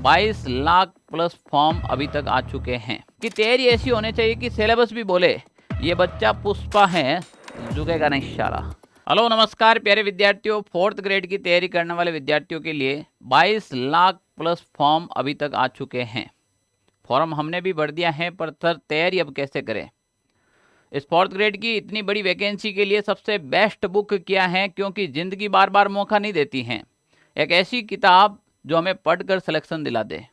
22 lakh plus form अभी तक आ चुके हैं कि तैयारी ऐसी होनी चाहिए कि सिलेबस भी बोले ये बच्चा पुष्पा है, झुकेगा नहीं साला। हेलो नमस्कार प्यारे विद्यार्थियों, 4th ग्रेड की तैयारी करने वाले विद्यार्थियों के लिए 22 लाख प्लस फॉर्म अभी तक आ चुके हैं। फॉर्म हमने भी भर दिया है, पर सर तैयारी अब कैसे करें। इस 4th ग्रेड की इतनी बड़ी वैकेंसी के लिए सबसे बेस्ट बुक क्या है, क्योंकि ज़िंदगी बार बार मौका नहीं देती हैं। एक ऐसी किताब जो हमें पढ़कर सिलेक्शन दिला दे।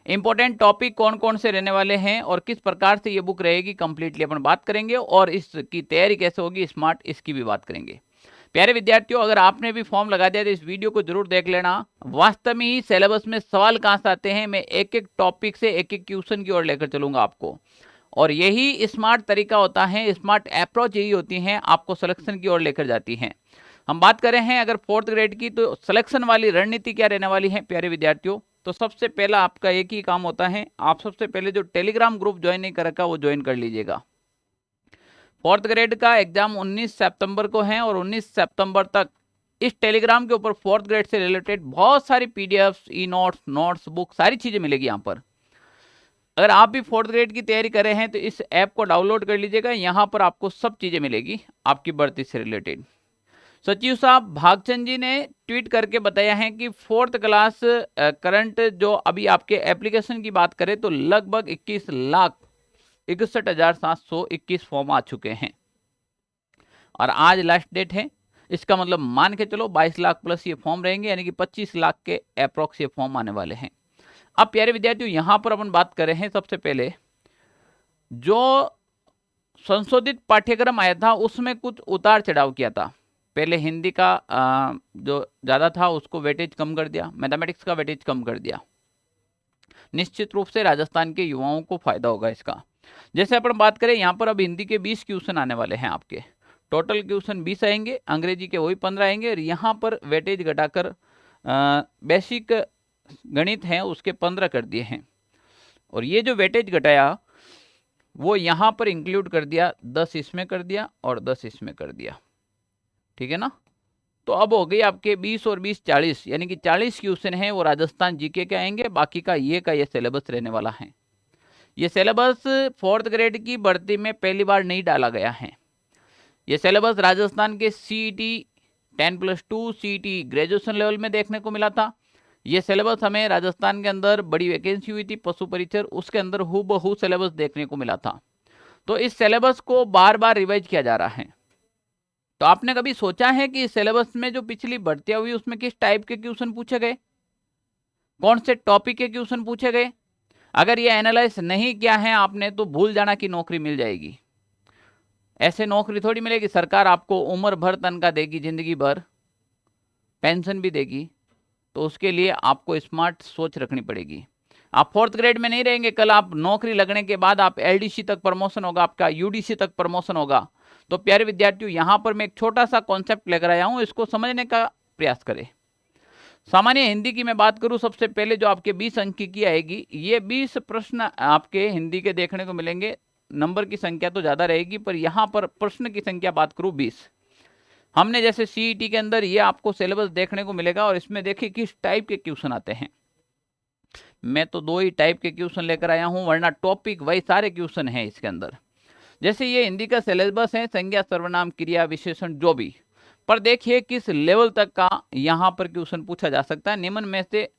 इंपॉर्टेंट टॉपिक कौन कौन से रहने वाले हैं और किस प्रकार से ये बुक रहेगी कंप्लीटली अपन बात करेंगे, और इसकी तैयारी कैसे होगी स्मार्ट, इसकी भी बात करेंगे। प्यारे विद्यार्थियों, अगर आपने भी फॉर्म लगा दिया तो इस वीडियो को जरूर देख लेना। वास्तव में ही सिलेबस में सवाल कहाँ से आते हैं, मैं एक एक टॉपिक से एक एक क्वेश्चन की ओर लेकर चलूंगा आपको, और यही स्मार्ट तरीका होता है, स्मार्ट अप्रोच यही होती है, आपको सिलेक्शन की ओर लेकर जाती हैं। हम बात कर रहे हैं अगर 4th ग्रेड की, तो सिलेक्शन वाली रणनीति क्या रहने वाली है प्यारे विद्यार्थियों। तो सबसे पहला आपका एक ही काम होता है, आप सबसे पहले जो टेलीग्राम ग्रुप ज्वाइन नहीं कर रखा वो ज्वाइन कर लीजिएगा। 4th ग्रेड का एग्जाम 19 सितंबर को है, और 19 सितंबर तक इस टेलीग्राम के ऊपर 4th ग्रेड से रिलेटेड बहुत सारी पीडीएफ्स, ई नोट्स, बुक, सारी चीजें मिलेगी यहाँ पर। अगर आप भी 4th ग्रेड की तैयारी कर रहे हैं तो इस ऐप को डाउनलोड कर लीजिएगा, यहाँ पर आपको सब चीजें मिलेगी आपकी भर्ती से रिलेटेड। सचिव साहब भागचंद जी ने ट्वीट करके बताया है कि 4th क्लास करंट जो अभी आपके एप्लीकेशन की बात करें तो लगभग 21,61,721 फॉर्म आ चुके हैं, और आज लास्ट डेट है। इसका मतलब मान के चलो 22 लाख प्लस ये फॉर्म रहेंगे, यानी कि 25 लाख के अप्रोक्स ये फॉर्म आने वाले हैं। अब प्यारे विद्यार्थियों, यहां पर अपन बात कर रहे हैं, सबसे पहले जो संशोधित पाठ्यक्रम आया था उसमें कुछ उतार चढ़ाव किया था। पहले हिंदी का जो ज़्यादा था उसको वेटेज कम कर दिया, मैथमेटिक्स का वेटेज कम कर दिया। निश्चित रूप से राजस्थान के युवाओं को फायदा होगा इसका। जैसे अपन बात करें यहाँ पर अब हिंदी के 20 क्वेश्चन आने वाले हैं आपके, टोटल क्वेश्चन 20 आएंगे, अंग्रेजी के वही 15 आएंगे, और यहाँ पर वेटेज घटाकर बेसिक गणित हैं उसके 15 कर दिए हैं, और ये जो वेटेज घटाया वो यहाँ पर इंक्लूड कर दिया, 10 इसमें कर दिया और 10 इसमें कर दिया, ठीक है ना। तो अब हो गई आपके 20 और 20 40, यानी कि 40 क्वेश्चन हैं वो राजस्थान जीके के आएंगे, बाकी का ये सिलेबस रहने वाला है। ये सिलेबस 4th ग्रेड की भर्ती में पहली बार नहीं डाला गया है। ये सिलेबस राजस्थान के सीईटी 10+2 सीईटी ग्रेजुएशन लेवल में देखने को मिला था। ये सिलेबस हमें राजस्थान के अंदर बड़ी वैकेंसी हुई थी पशु परिचर, उसके अंदर हूबहू सिलेबस देखने को मिला था। तो इस सिलेबस को बार बार रिवाइज किया जा रहा है। तो आपने कभी सोचा है कि इस सिलेबस में जो पिछली भर्तियां हुई उसमें किस टाइप के क्वेश्चन पूछे गए, कौन से टॉपिक के क्वेश्चन पूछे गए? अगर ये एनालाइज नहीं किया है आपने तो भूल जाना कि नौकरी मिल जाएगी। ऐसे नौकरी थोड़ी मिलेगी, सरकार आपको उम्र भर तनख्वाह देगी, जिंदगी भर पेंशन भी देगी। तो उसके लिए आपको स्मार्ट सोच रखनी पड़ेगी। आप 4th ग्रेड में नहीं रहेंगे, कल आप नौकरी लगने के बाद आप एलडीसी तक प्रमोशन होगा, आपका यूडीसी तक प्रमोशन होगा। तो प्यारे विद्यार्थियों, यहां पर मैं एक छोटा सा कॉन्सेप्ट लेकर आया हूं, इसको समझने का प्रयास करें। सामान्य हिंदी की मैं बात करूं, सबसे पहले जो आपके 20 अंक की आएगी, ये 20 प्रश्न आपके हिंदी के देखने को मिलेंगे। नंबर की संख्या तो ज्यादा रहेगी, पर यहां पर प्रश्न की संख्या बात करूं 20। हमने जैसे सीईटी के अंदर ये आपको सिलेबस देखने को मिलेगा, और इसमें देखिए किस टाइप के क्वेश्चन आते हैं। मैं तो 2 ही टाइप के क्वेश्चन लेकर आया हूं, वरना टॉपिक वही सारे क्वेश्चन हैं इसके अंदर। जैसे ये हिंदी का सिलेबस है, संज्ञा, सर्वनाम, क्रिया, विशेषण, जो भी, पर देखिए किस लेवल तक का यहां पर क्वेश्चन पूछा जा सकता है। निम्न में से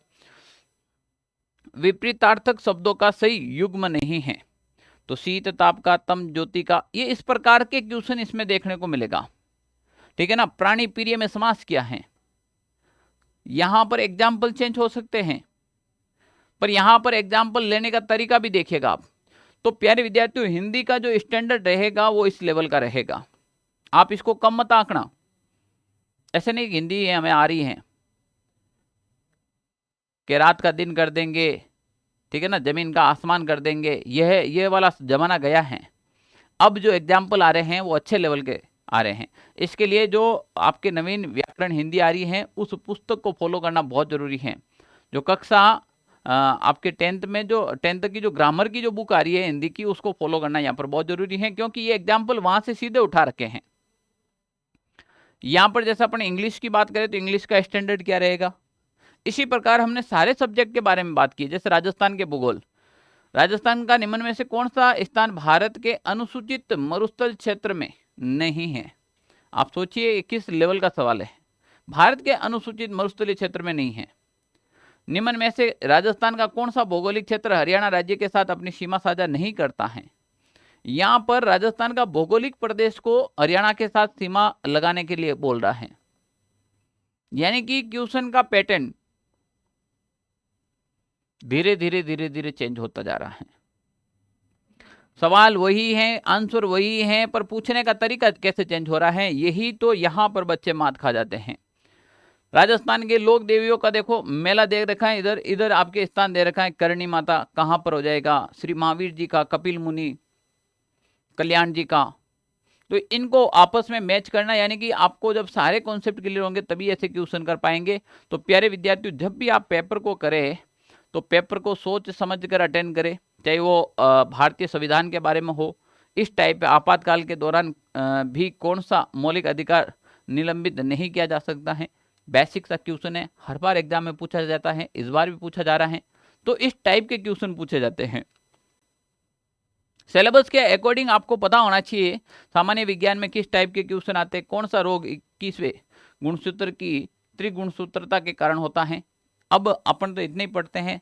विपरीतार्थक शब्दों का सही युग्म नहीं है, तो शीत, ताप का, तम, ज्योति का, ये इस प्रकार के क्वेश्चन इसमें देखने को मिलेगा, ठीक है ना। प्राणी प्रिय में समास क्या है, यहां पर एग्जाम्पल चेंज हो सकते हैं, पर यहां पर एग्जाम्पल लेने का तरीका भी देखिएगा आप। तो प्यारे विद्यार्थियों, हिंदी का जो स्टैंडर्ड रहेगा वो इस लेवल का रहेगा, आप इसको कम मत आंकना। ऐसे नहीं कि हिंदी हमें आ रही है कि रात का दिन कर देंगे, ठीक है ना, जमीन का आसमान कर देंगे, ये वाला जमाना गया है। अब जो एग्जाम्पल आ रहे हैं वो अच्छे लेवल के आ रहे हैं। इसके लिए जो आपके नवीन व्याकरण हिंदी आ रही है उस पुस्तक को फॉलो करना बहुत जरूरी है। जो कक्षा आपके 10th में जो 10th की जो ग्रामर की जो बुक आ रही है हिंदी की, उसको फॉलो करना यहाँ पर बहुत जरूरी है, क्योंकि ये एग्जाम्पल वहां से सीधे उठा रखे हैं। यहाँ पर जैसे अपन इंग्लिश की बात करें तो इंग्लिश का स्टैंडर्ड क्या रहेगा, इसी प्रकार हमने सारे सब्जेक्ट के बारे में बात की, जैसे राजस्थान के भूगोल। राजस्थान का निम्न में से कौन सा स्थान भारत के अनुसूचित मरुस्थल क्षेत्र में नहीं है? आप सोचिए किस लेवल का सवाल है। भारत के अनुसूचित मरुस्थलीय क्षेत्र में नहीं है। निम्न में से राजस्थान का कौन सा भौगोलिक क्षेत्र हरियाणा राज्य के साथ अपनी सीमा साझा नहीं करता है? यहां पर राजस्थान का भौगोलिक प्रदेश को हरियाणा के साथ सीमा लगाने के लिए बोल रहा है। यानी कि क्वेश्चन का पैटर्न धीरे धीरे चेंज होता जा रहा है। सवाल वही है, आंसर वही है, पर पूछने का तरीका कैसे चेंज हो रहा है, यही तो यहां पर बच्चे मात खा जाते हैं। राजस्थान के लोक देवियों का देखो मेला दे रखा है, इधर इधर आपके स्थान दे रखा है। करणी माता कहां पर हो जाएगा? श्री महावीर जी का, कपिल मुनि, कल्याण जी का। तो इनको आपस में मैच करना, यानी कि आपको जब सारे कॉन्सेप्ट क्लियर होंगे तभी ऐसे क्वेश्चन कर पाएंगे। तो प्यारे विद्यार्थियों, जब भी आप पेपर को करें तो पेपर को सोच समझ कर अटेंड करें, चाहे वो भारतीय संविधान के बारे में हो, इस टाइप आपातकाल के दौरान भी कौन सा मौलिक अधिकार निलंबित नहीं किया जा सकता है। बेसिक सा क्वेश्चन है, हर बार एग्जाम में पूछा जाता है, इस बार भी पूछा जा रहा है। तो इस टाइप के क्वेश्चन पूछे जाते हैं। सिलेबस के अकॉर्डिंग आपको पता होना चाहिए सामान्य विज्ञान में किस टाइप के क्वेश्चन आते हैं, कौन सा रोग 21वें गुणसूत्र की त्रिगुणसूत्रता के कारण होता है। अब अपन तो इतने ही पढ़ते हैं,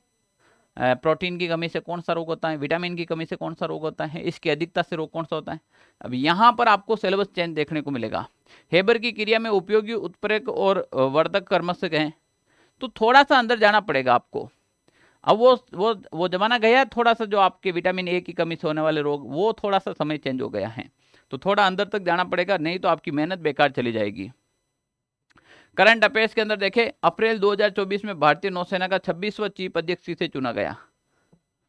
प्रोटीन की कमी से कौन सा रोग होता है, विटामिन की कमी से कौन सा रोग होता है, इसकी अधिकता से रोग कौन सा होता है। अब यहाँ पर आपको सिलेबस चेंज देखने को मिलेगा। हेबर की क्रिया में उपयोगी उत्प्रेरक और वर्धक कर्मशक हैं, तो थोड़ा सा अंदर जाना पड़ेगा आपको। अब वो जमाना गया थोड़ा सा, जो आपके विटामिन ए की कमी से होने वाले रोग, वो थोड़ा सा समय चेंज हो गया है, तो थोड़ा अंदर तक जाना पड़ेगा, नहीं तो आपकी मेहनत बेकार चली जाएगी। करंट अफेयर्स के अंदर देखें, अप्रैल 2024 में भारतीय नौसेना का 26वां चीफ अध्यक्ष से चुना गया।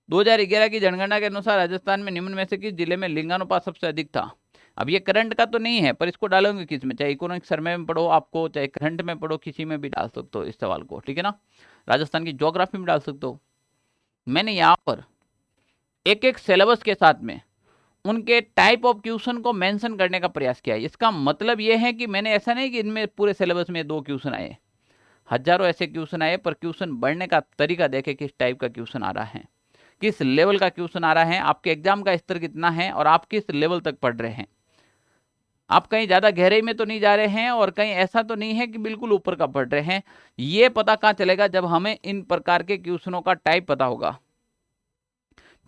2011 की जनगणना के अनुसार राजस्थान में निम्न में से किस जिले में लिंगानुपात सबसे अधिक था? अब ये करंट का तो नहीं है, पर इसको डालोगे किस में, चाहे इकोनॉमिक सर्वे में पढ़ो आपको, चाहे करंट में पढ़ो, किसी में भी डाल सकते हो इस सवाल को, ठीक है ना। राजस्थान की ज्योग्राफी में डाल सकते हो। मैंने यहाँ पर एक एक सिलेबस के साथ में उनके टाइप ऑफ क्वेश्चन को मेंशन करने का प्रयास किया है। इसका मतलब यह है कि मैंने ऐसा नहीं कि इनमें पूरे सिलेबस में 2 क्वेश्चन आए, हजारों ऐसे क्वेश्चन आए, पर क्वेश्चन बढ़ने का तरीका देखे किस टाइप का क्वेश्चन आ रहा है, किस लेवल का क्वेश्चन आ रहा है, आपके एग्जाम का स्तर कितना है और आप किस लेवल तक पढ़ रहे हैं। आप कहीं ज़्यादा गहराई में तो नहीं जा रहे हैं और कहीं ऐसा तो नहीं है कि बिल्कुल ऊपर का पढ़ रहे हैं। ये पता कहाँ चलेगा? जब हमें इन प्रकार के क्वेश्चनों का टाइप पता होगा।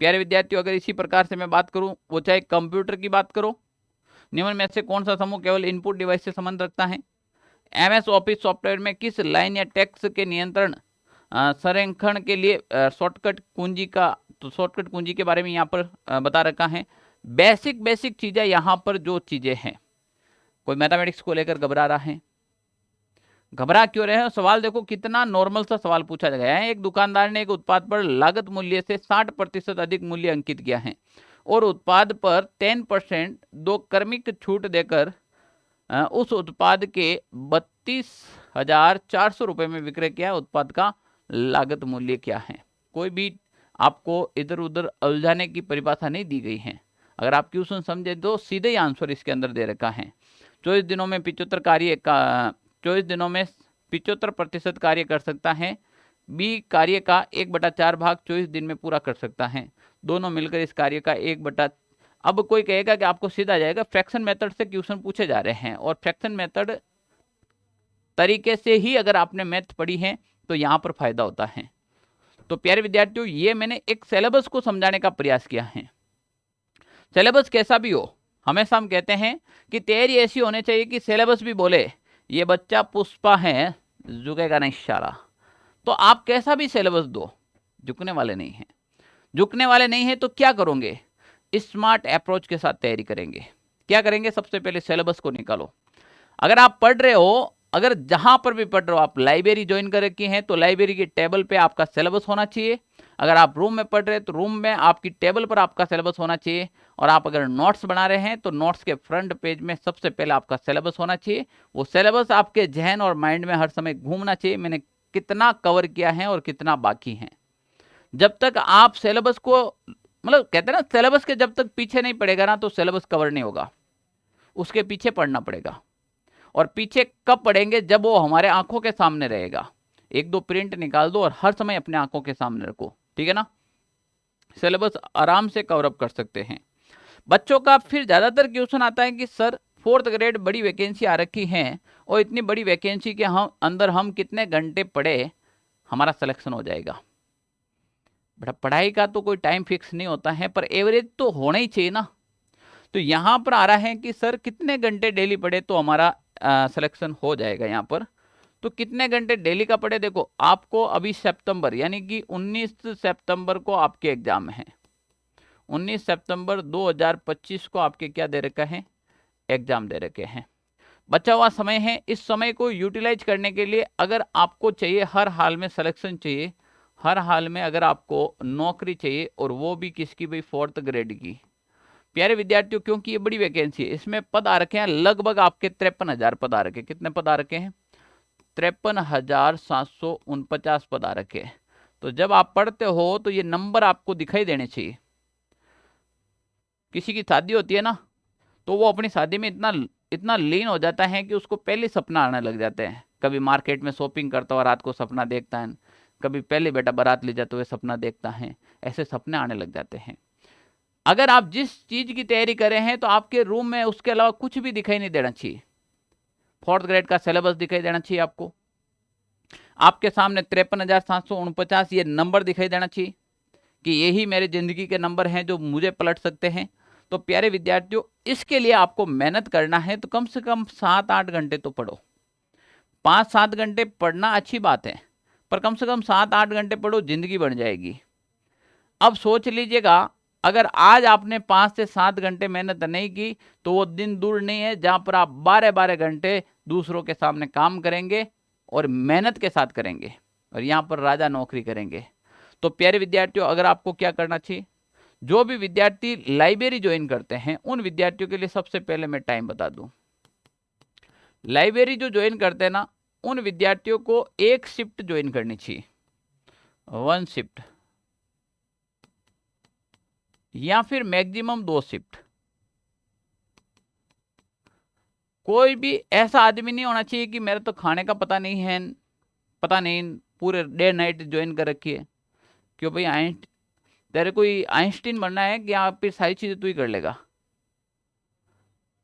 प्यारे विद्यार्थियों, अगर इसी प्रकार से मैं बात करूं, वो चाहे कंप्यूटर की बात करो, निम्न में से कौन सा समूह केवल इनपुट डिवाइस से संबंध रखता है? एमएस ऑफिस सॉफ्टवेयर में किस लाइन या टेक्स्ट के नियंत्रण संरेखण के लिए शॉर्टकट कुंजी के बारे में यहाँ पर बता रखा है। बेसिक चीजें यहाँ पर जो चीजें हैं, कोई मैथमेटिक्स को लेकर घबरा रहा है, घबरा क्यों रहे हैं? सवाल देखो कितना नॉर्मल सा सवाल पूछा गया है। एक दुकानदार ने एक उत्पाद पर लागत मूल्य से 60% अधिक मूल्य अंकित किया है और उत्पाद पर 10% 2 क्रमिक छूट देकर उस उत्पाद के 32,400 रुपये में विक्रय किया। उत्पाद का लागत मूल्य क्या है? कोई भी आपको इधर उधर उलझाने की परिभाषा नहीं दी गई है। अगर आप क्वेश्चन समझे तो सीधे ही आंसर इसके अंदर दे रखा है। 24 दिनों में 75% कार्य कर सकता है। बी कार्य का 1/4 भाग 24 दिन में पूरा कर सकता है। दोनों मिलकर इस कार्य का 1/। अब कोई कहेगा कि आपको सीधा जाएगा, फ्रैक्शन मेथड से क्वेश्चन पूछे जा रहे हैं और फ्रैक्शन मेथड तरीके से ही अगर आपने मैथ पढ़ी है तो यहाँ पर फायदा होता है। तो प्यारे विद्यार्थियों, ये मैंने एक सिलेबस को समझाने का प्रयास किया है। सिलेबस कैसा भी हो, हमेशा हम कहते हैं कि तैयारी ऐसी होनी चाहिए कि सिलेबस भी बोले ये बच्चा पुष्पा है, झुकेगा नहीं साला। तो आप कैसा भी सिलेबस दो, झुकने वाले नहीं हैं। झुकने वाले नहीं है तो क्या करोगे? स्मार्ट अप्रोच के साथ तैयारी करेंगे। क्या करेंगे? सबसे पहले सिलेबस को निकालो। अगर आप पढ़ रहे हो, अगर जहां पर भी पढ़ रहे हो, आप लाइब्रेरी ज्वाइन कर रखी है तो लाइब्रेरी की टेबल पे आपका सिलेबस होना चाहिए। अगर आप रूम में पढ़ रहे हैं तो रूम में आपकी टेबल पर आपका सिलेबस होना चाहिए। और आप अगर नोट्स बना रहे हैं तो नोट्स के फ्रंट पेज में सबसे पहले आपका सिलेबस होना चाहिए। वो सिलेबस आपके जहन और माइंड में हर समय घूमना चाहिए, मैंने कितना कवर किया है और कितना बाकी है। जब तक आप सिलेबस को, मतलब कहते हैं ना, सिलेबस के जब तक पीछे नहीं पड़ेगा ना तो सिलेबस कवर नहीं होगा, उसके पीछे पढ़ना पड़ेगा। और पीछे कब पढ़ेंगे? जब वो हमारे आंखों के सामने रहेगा। एक दो प्रिंट निकाल दो और हर समय अपने आंखों के सामने रखो, ठीक है ना। सिलेबस आराम से कवर अप कर सकते हैं। बच्चों का फिर ज़्यादातर क्वेश्चन आता है कि सर 4th ग्रेड बड़ी वैकेंसी आ रखी है और इतनी बड़ी वैकेंसी के हम अंदर हम कितने घंटे पढ़े हमारा सिलेक्शन हो जाएगा। बेटा पढ़ाई का तो कोई टाइम फिक्स नहीं होता है, पर एवरेज तो होना ही चाहिए ना। तो यहाँ पर आ रहा है कि सर कितने घंटे डेली पढ़े तो हमारा सिलेक्शन हो जाएगा। यहाँ पर तो कितने घंटे डेली का पढ़े, देखो आपको अभी सितंबर यानी कि 19 सितंबर को आपके एग्जाम है। 19 सितंबर 2025 को आपके क्या दे रखा है, एग्जाम दे रखे हैं। बचा हुआ समय है, इस समय को यूटिलाइज करने के लिए अगर आपको चाहिए हर हाल में सिलेक्शन चाहिए, हर हाल में अगर आपको नौकरी चाहिए और वो भी किसकी भाई 4th ग्रेड की। प्यारे विद्यार्थियों क्योंकि ये बड़ी वैकेंसी है, इसमें पद आ रखे हैं लगभग आपके 53,000 पद आ रखे। कितने पद आ रखे हैं, 53,749 पद आ रखे हैं। तो जब आप पढ़ते हो तो ये नंबर आपको दिखाई देने चाहिए। किसी की शादी होती है ना, तो वो अपनी शादी में इतना लीन हो जाता है कि उसको पहले सपना आने लग जाते हैं। कभी मार्केट में शॉपिंग करता हुआ रात को सपना देखता है, कभी पहले बेटा बारात ले जाते हुए सपना देखता है, ऐसे सपने आने लग जाते हैं। अगर आप जिस चीज की तैयारी कर रहे हैं तो आपके रूम में उसके अलावा कुछ भी दिखाई नहीं देना चाहिए। 4th ग्रेड का सिलेबस दिखाई देना चाहिए आपको, आपके सामने 53,749 ये नंबर दिखाई देना चाहिए कि यही मेरे जिंदगी के नंबर हैं जो मुझे पलट सकते हैं। तो प्यारे विद्यार्थियों इसके लिए आपको मेहनत करना है, तो कम से कम 7-8 घंटे तो पढ़ो। 5-7 घंटे पढ़ना अच्छी बात है, पर कम से कम 7-8 घंटे पढ़ो, जिंदगी बन जाएगी। अब सोच लीजिएगा अगर आज आपने 5 से 7 घंटे मेहनत नहीं की तो वो दिन दूर नहीं है जहां पर आप 12-12 घंटे दूसरों के सामने काम करेंगे और मेहनत के साथ करेंगे और यहाँ पर राजा नौकरी करेंगे। तो प्यारे विद्यार्थियों अगर आपको क्या करना चाहिए, जो भी विद्यार्थी लाइब्रेरी ज्वाइन करते हैं उन विद्यार्थियों के लिए सबसे पहले मैं टाइम बता दूं। लाइब्रेरी जो ज्वाइन करते हैं ना, उन विद्यार्थियों को एक शिफ्ट ज्वाइन करनी चाहिए, 1 शिफ्ट, या फिर मैक्सिमम 2 शिफ्ट। कोई भी ऐसा आदमी नहीं होना चाहिए कि मेरे तो खाने का पता नहीं है, पता नहीं पूरे डे नाइट ज्वाइन कर रखी है। क्यों भाई तेरे कोई आइंस्टीन बनना है कि आप फिर सारी चीजें तू ही कर लेगा।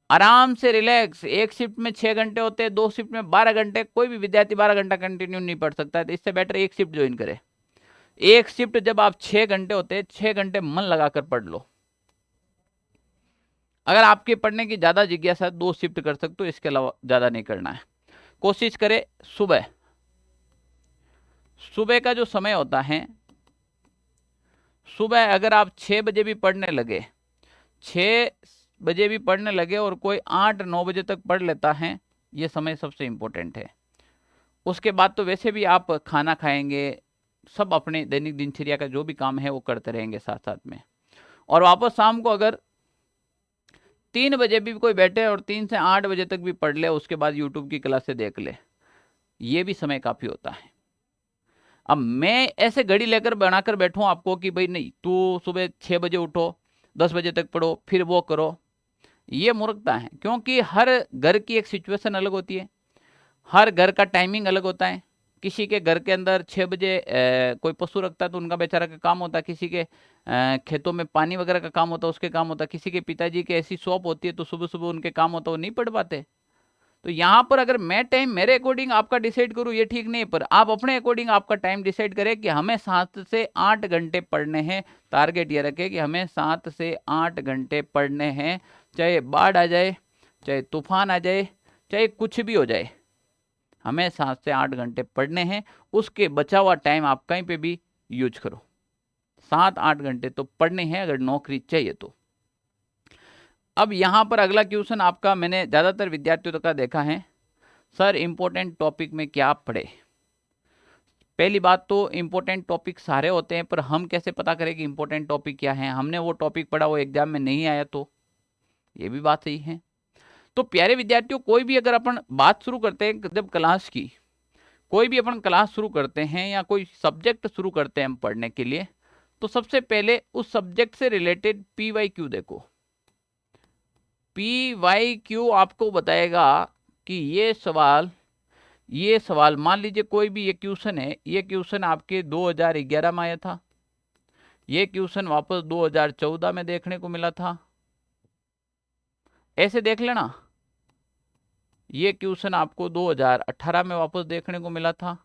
आराम से रिलैक्स, एक शिफ्ट में 6 घंटे होते हैं, 2 शिफ्ट में 12 घंटे। कोई भी विद्यार्थी 12 घंटा कंटिन्यू नहीं पढ़ सकता है, तो इससे बेटर एक शिफ्ट ज्वाइन करे। एक शिफ्ट जब आप 6 घंटे होते हैं, 6 घंटे मन लगाकर पढ़ लो। अगर आपके पढ़ने की ज्यादा जिज्ञासा है 2 शिफ्ट कर सकते हो, इसके अलावा ज्यादा नहीं करना है। कोशिश करें सुबह का जो समय होता है, सुबह अगर आप 6 बजे भी पढ़ने लगे, 6 बजे भी पढ़ने लगे और कोई 8-9 बजे तक पढ़ लेता है, ये समय सबसे इम्पोर्टेंट है। उसके बाद तो वैसे भी आप खाना खाएंगे, सब अपने दैनिक दिनचर्या का जो भी काम है वो करते रहेंगे साथ साथ में। और वापस शाम को अगर 3 बजे भी कोई बैठे और 3 से 8 बजे तक भी पढ़ ले, उसके बाद यूट्यूब की क्लास से देख ले, ये भी समय काफ़ी होता है। अब मैं ऐसे घड़ी लेकर बनाकर बैठूं आपको कि भाई नहीं तू सुबह 6 बजे उठो, 10 बजे तक पढ़ो, फिर वो करो, ये मूर्खता है। क्योंकि हर घर की एक सिचुएशन अलग होती है, हर घर का टाइमिंग अलग होता है। किसी के घर के अंदर 6 बजे कोई पशु रखता है तो उनका बेचारा का काम होता है, किसी के खेतों में पानी वगैरह का काम होता है, उसके काम होता है, किसी के पिताजी की ऐसी शॉप होती है तो सुबह सुबह उनके काम होता है, वो नहीं पढ़ पाते। तो यहाँ पर अगर मैं टाइम मेरे अकॉर्डिंग आपका डिसाइड करूँ ये ठीक नहीं है, पर आप अपने अकॉर्डिंग आपका टाइम डिसाइड करें कि हमें 7 से 8 घंटे पढ़ने हैं। टारगेट ये रखें कि हमें 7 से 8 घंटे पढ़ने हैं, चाहे बाढ़ आ जाए, चाहे तूफान आ जाए, चाहे कुछ भी हो जाए, हमें 7 से 8 घंटे पढ़ने हैं। उसके बचा हुआ टाइम आप कहीं पे भी यूज करो, 7-8 घंटे तो पढ़ने हैं अगर नौकरी चाहिए तो। अब यहाँ पर अगला क्वेश्चन आपका मैंने ज़्यादातर विद्यार्थियों का देखा है, सर इम्पोर्टेंट टॉपिक में क्या पढ़े। पहली बात तो इम्पोर्टेंट टॉपिक सारे होते हैं, पर हम कैसे पता करें कि इम्पोर्टेंट टॉपिक क्या है। हमने वो टॉपिक पढ़ा, वो एग्जाम में नहीं आया, तो ये भी बात सही है। तो प्यारे विद्यार्थियों कोई भी अगर अपन बात शुरू करते हैं, जब क्लास की कोई भी अपन क्लास शुरू करते हैं या कोई सब्जेक्ट शुरू करते हैं हम पढ़ने के लिए, तो सबसे पहले उस सब्जेक्ट से रिलेटेड PYQ देखो। PYQ आपको बताएगा कि ये सवाल ये सवाल मान लीजिए कोई भी ये क्वेश्चन है, ये क्वेश्चन आपके 2011 में आया था, ये क्वेश्चन वापस 2014 में देखने को मिला था, ऐसे देख लेना। ये क्वेश्चन आपको 2018 में वापस देखने को मिला था,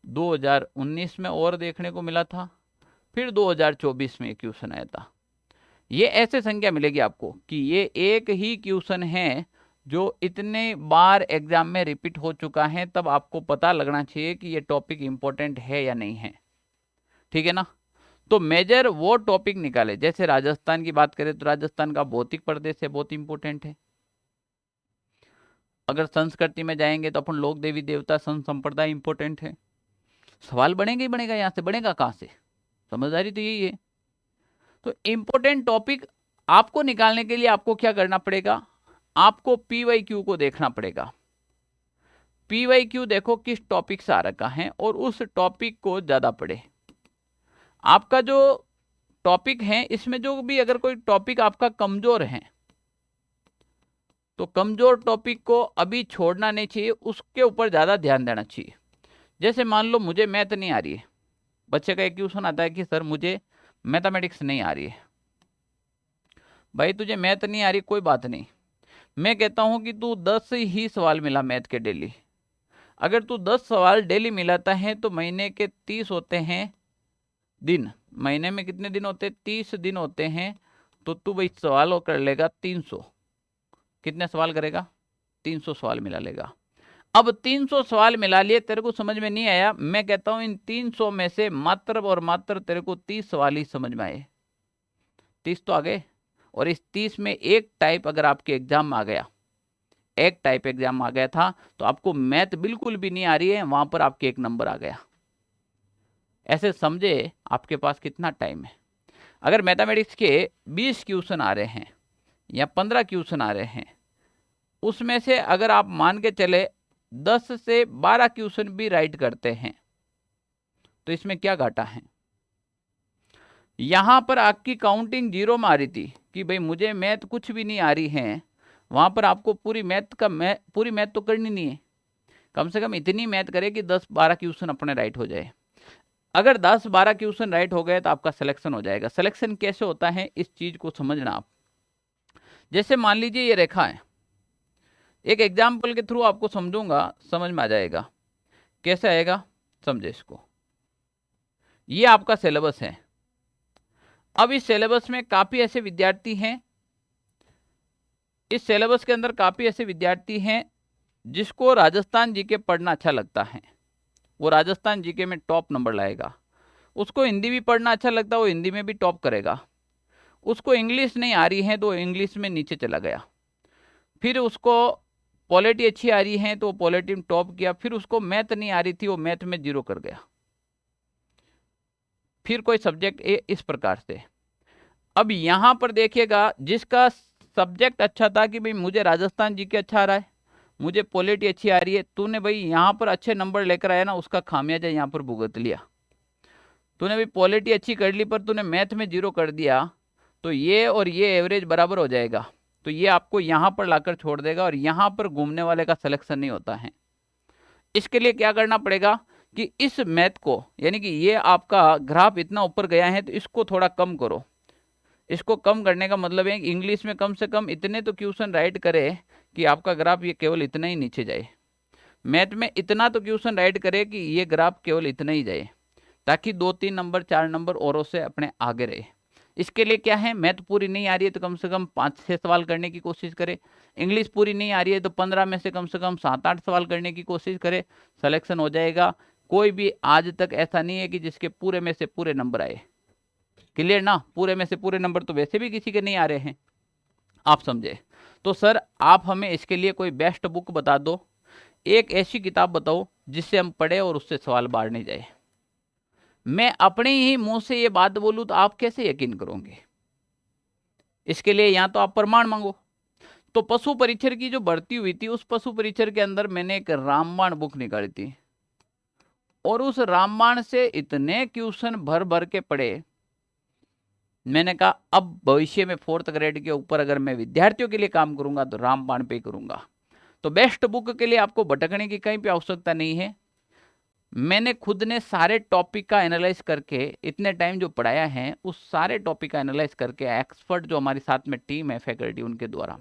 2019 में और देखने को मिला था, फिर 2024 में क्वेश्चन आया था। ये ऐसे संख्या मिलेगी आपको कि ये एक ही क्वेश्चन है जो इतने बार एग्जाम में रिपीट हो चुका है, तब आपको पता लगना चाहिए कि ये टॉपिक इंपॉर्टेंट है या नहीं है। ठीक है ना। तो मेजर वो टॉपिक निकाले, जैसे राजस्थान की बात करें तो राजस्थान का भौतिक प्रदेश है, बहुत इंपॉर्टेंट है। अगर संस्कृति में जाएंगे तो अपन लोक देवी देवता संप्रदाय इंपॉर्टेंट है। सवाल बनेगा ही बनेगा, यहां से बनेगा कहां से, समझदारी तो यही है। तो इंपॉर्टेंट टॉपिक आपको निकालने के लिए आपको क्या करना पड़ेगा, आपको पीवाईक्यू को देखना पड़ेगा। पीवाईक्यू देखो किस टॉपिक से आ रखा है और उस टॉपिक को ज्यादा पढ़े। आपका जो टॉपिक है इसमें जो भी अगर कोई टॉपिक आपका कमजोर है तो कमजोर टॉपिक को अभी छोड़ना नहीं चाहिए, उसके ऊपर ज्यादा ध्यान देना चाहिए। जैसे मान लो मुझे मैथ नहीं आ रही है, बच्चे का एक क्वेश्चन आता है कि सर मुझे मैथमेटिक्स नहीं आ रही है। भाई तुझे मैथ नहीं आ रही, कोई बात नहीं, मैं कहता हूं कि तू 10 ही सवाल मिला मैथ के डेली। अगर तू 10 सवाल डेली मिलाता है तो महीने के 30 होते हैं दिन, महीने में कितने दिन होते हैं, 30 दिन होते हैं। तो तू भाई सवाल कर लेगा 300, कितने सवाल करेगा, 300 सवाल मिला लेगा। अब 300 सवाल मिला लिए, तेरे को समझ में नहीं आया, मैं कहता हूं इन 300 में से मात्र और मात्र तेरे को 30 सवाल ही समझ में आए, 30 तो आ गए। और इस 30 में एक टाइप अगर आपके एग्जाम में आ गया, एक टाइप एग्जाम आ गया था, तो आपको मैथ बिल्कुल भी नहीं आ रही है, वहां पर आपके 1 नंबर आ गया। ऐसे समझे आपके पास कितना टाइम है। अगर मैथमेटिक्स के 20 क्वेश्चन आ रहे हैं या 15 क्वेश्चन आ रहे हैं, उसमें से अगर आप मान के चले 10 से 12 क्वेश्चन भी राइट करते हैं तो इसमें क्या घाटा है। यहां पर आपकी काउंटिंग 0 में आ रही थी कि भाई मुझे मैथ कुछ भी नहीं आ रही है, वहां पर आपको पूरी मैथ तो करनी नहीं है, कम से कम इतनी मैथ करे कि 10-12 क्वेश्चन अपने राइट हो जाए। अगर 10-12 क्वेश्चन राइट हो गए तो आपका सिलेक्शन हो जाएगा। सिलेक्शन कैसे होता है इस चीज को समझना आप। जैसे मान लीजिए ये रेखा है, एक एग्जाम्पल के थ्रू आपको समझूंगा, समझ में आ जाएगा। कैसे आएगा समझे इसको। ये आपका सिलेबस है। अब इस सिलेबस में काफी ऐसे विद्यार्थी हैं, इस सिलेबस के अंदर काफी ऐसे विद्यार्थी हैं जिसको राजस्थान जीके पढ़ना अच्छा लगता है, वो राजस्थान जीके में टॉप नंबर लाएगा। उसको हिंदी भी पढ़ना अच्छा लगता है, वो हिंदी में भी टॉप करेगा। उसको इंग्लिश नहीं आ रही है तो इंग्लिश में नीचे चला गया। फिर उसको पॉलिटी अच्छी आ रही है तो पॉलिटी में टॉप किया। फिर उसको मैथ नहीं आ रही थी, वो मैथ में 0 कर गया। फिर कोई सब्जेक्ट इस प्रकार से। अब यहां पर देखिएगा, जिसका सब्जेक्ट अच्छा था कि भाई मुझे राजस्थान जीके अच्छा आ रहा है, मुझे पॉलिटी अच्छी आ रही है, तूने भाई यहां पर अच्छे नंबर लेकर आया ना, उसका खामियाजा यहां पर भुगत लिया। तूने भाई पॉलिटी अच्छी कर ली पर तूने मैथ में 0 कर दिया, तो ये और ये एवरेज बराबर हो जाएगा, तो ये आपको यहां पर लाकर छोड़ देगा और यहां पर घूमने वाले का सिलेक्शन नहीं होता है। इसके लिए क्या करना पड़ेगा कि इस मैथ को, यानी कि ये आपका ग्राफ इतना ऊपर गया है तो इसको थोड़ा कम करो। इसको कम करने का मतलब है इंग्लिश में कम से कम इतने तो क्वेश्चन राइट करे कि आपका ग्राफ ये केवल इतना ही नीचे जाए। मैथ में इतना तो क्वेश्चन राइट करे कि ये ग्राफ केवल इतना ही जाए, ताकि 2-3 नंबर 4 नंबर औरों से अपने आगे रहे। इसके लिए क्या है, मैथ पूरी नहीं आ रही है तो कम से कम 5-6 सवाल करने की कोशिश करे। इंग्लिश पूरी नहीं आ रही है तो 15 में से कम 7-8 सवाल करने की कोशिश करे, सिलेक्शन हो जाएगा। कोई भी आज तक ऐसा नहीं है कि जिसके पूरे में से पूरे नंबर आए। क्लियर ना, पूरे में से पूरे नंबर तो वैसे भी किसी के नहीं आ रहे हैं, आप समझे। तो सर आप हमें इसके लिए कोई बेस्ट बुक बता दो, एक ऐसी किताब बताओ जिससे हम पढ़े और उससे सवाल बाहर नहीं जाए। मैं अपने ही मुंह से ये बात बोलूं तो आप कैसे यकीन करोगे। इसके लिए या तो आप प्रमाण मांगो। तो पशु परीक्षर की जो भर्ती हुई थी, उस पशु परीक्षर के अंदर मैंने एक रामबाण बुक निकाली थी और उस रामबाण से इतने क्वेश्चन भर भर के पढ़े। मैंने कहा अब भविष्य में 4th ग्रेड के ऊपर अगर मैं विद्यार्थियों के लिए काम करूंगा तो रामबाण पे करूंगा। तो बेस्ट बुक के लिए आपको भटकने की कहीं पे आवश्यकता नहीं है। मैंने खुद ने सारे टॉपिक का एनालाइज करके इतने टाइम जो पढ़ाया है उस सारे टॉपिक का एनालाइज करके एक्सपर्ट जो हमारे साथ में टीम है फैकल्टी उनके द्वारा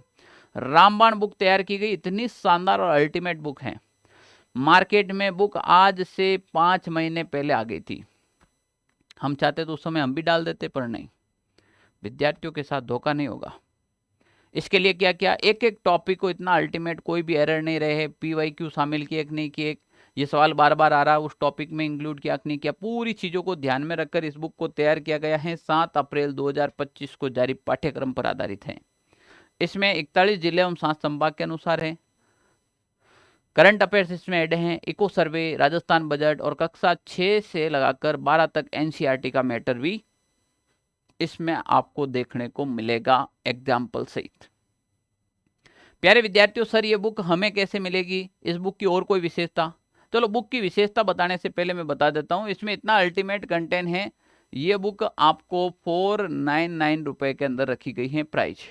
रामबाण बुक तैयार की गई। इतनी शानदार और अल्टीमेट बुक है। मार्केट में बुक आज से 5 महीने पहले आ गई थी। हम चाहते तो उस समय हम भी डाल देते, पर नहीं, विद्यार्थियों के साथ धोखा नहीं होगा। इसके लिए क्या क्या, एक एक टॉपिक को इतना अल्टीमेट, कोई भी एरर नहीं रहे, PYQ शामिल किए कि नहीं किए, ये सवाल बार बार आ रहा है उस टॉपिक में इंक्लूड किया कि नहीं किया, पूरी चीज़ों को ध्यान में रखकर इस बुक को तैयार किया गया है। 7 अप्रैल 2025 को जारी पाठ्यक्रम पर आधारित है। इसमें 41 जिले एवं 7 संभाग के अनुसार है। करंट अफेयर्स इसमें ऐड हैं, इको सर्वे, राजस्थान बजट और कक्षा 6 से लगाकर 12 तक NCERT का मैटर भी इसमें आपको देखने को मिलेगा एग्जाम्पल सहित। प्यारे विद्यार्थियों, सर ये बुक हमें कैसे मिलेगी, इस बुक की और कोई विशेषता? चलो बुक की विशेषता बताने से पहले मैं बता देता हूँ, इसमें इतना अल्टीमेट कंटेंट है। ये बुक आपको 499 रुपए के अंदर रखी गई है प्राइस।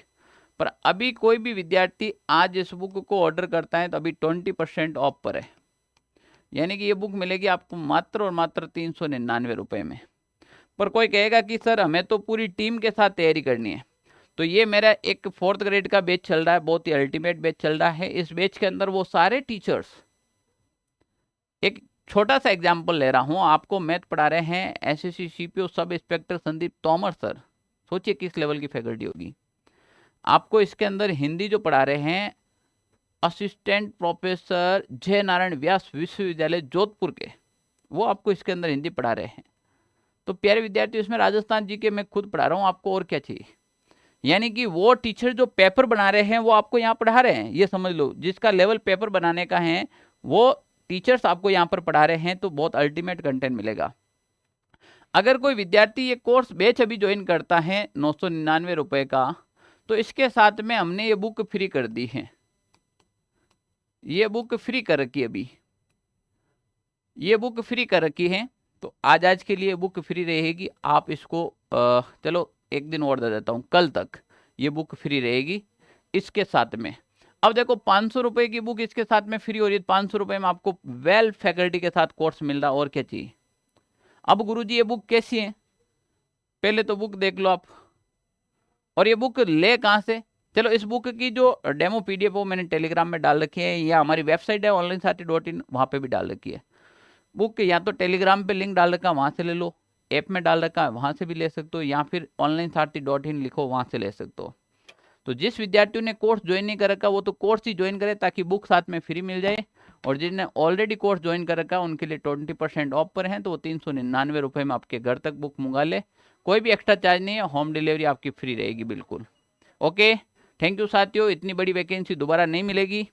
पर अभी कोई भी विद्यार्थी आज इस बुक को ऑर्डर करता है तो अभी 20% ऑफ पर है, यानी कि ये बुक मिलेगी आपको मात्र और मात्र 399 रुपए में। पर कोई कहेगा कि सर हमें तो पूरी टीम के साथ तैयारी करनी है, तो ये मेरा एक 4th ग्रेड का बैच चल रहा है, बहुत ही अल्टीमेट बैच चल रहा है। इस बैच के अंदर वो सारे टीचर्स, एक छोटा सा एग्जाम्पल ले रहा हूँ, आपको मैथ पढ़ा रहे हैं SSC CPO sub inspector Sandeep Tomar sir, सोचिए किस लेवल की फैकल्टी होगी। आपको इसके अंदर हिंदी जो पढ़ा रहे हैं असिस्टेंट प्रोफेसर जय नारायण व्यास विश्वविद्यालय जोधपुर के, वो आपको इसके अंदर हिंदी पढ़ा रहे हैं। तो प्यारे विद्यार्थी, इसमें राजस्थान जी के मैं खुद पढ़ा रहा हूँ, आपको और क्या चाहिए? यानी कि वो टीचर जो पेपर बना रहे हैं वो आपको यहाँ पढ़ा रहे हैं, ये समझ लो, जिसका लेवल पेपर बनाने का है वो टीचर्स आपको यहाँ पर पढ़ा रहे हैं, तो बहुत अल्टीमेट कंटेंट मिलेगा। अगर कोई विद्यार्थी ये कोर्स बैच अभी ज्वाइन करता है 999 रुपए का, तो इसके साथ में हमने ये बुक फ्री कर दी है। ये बुक फ्री कर रखी है, अभी ये बुक फ्री कर रखी है, तो आज के लिए बुक फ्री रहेगी। आप इसको चलो एक दिन और दे देता हूँ, कल तक ये बुक फ्री रहेगी इसके साथ में। अब देखो 500 रुपए की बुक इसके साथ में फ्री हो रही है, 500 रुपए में आपको वेल फैकल्टी के साथ कोर्स मिल रहा, और क्या चाहिए? अब गुरुजी ये बुक कैसी है, पहले तो बुक देख लो आप, और ये बुक ले कहाँ से? चलो इस बुक की जो डेमो PDF वो मैंने टेलीग्राम में डाल रखी है, या हमारी वेबसाइट है onlinesathi.in, वहाँ पे भी डाल रखी है बुक। या तो टेलीग्राम पे लिंक डाल रखा है, वहाँ से ले लो, ऐप में डाल रखा है, वहाँ से भी ले सकते हो, या फिर onlinesathi.in लिखो, वहाँ से ले सकते हो। तो जिस विद्यार्थियों ने कोर्स ज्वाइन नहीं कर रखा वो तो कोर्स ही ज्वाइन करे, ताकि बुक साथ में फ्री मिल जाए। और जिन्हें ऑलरेडी कोर्स ज्वाइन कर रखा उनके लिए 20% ऑफ पर है, तो वो 399 रुपये में आपके घर तक बुक मंगा ले, कोई भी एक्स्ट्रा चार्ज नहीं है, होम डिलीवरी आपकी फ्री रहेगी बिल्कुल। ओके, थैंक यू साथियों, इतनी बड़ी वैकेंसी दोबारा नहीं मिलेगी।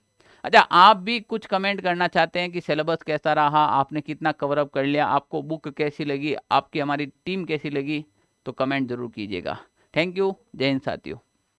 अच्छा, आप भी कुछ कमेंट करना चाहते हैं कि सिलेबस कैसा रहा, आपने कितना कवर अप कर लिया, आपको बुक कैसी लगी, आपकी हमारी टीम कैसी लगी, तो कमेंट जरूर कीजिएगा। थैंक यू, जय हिंद साथियों।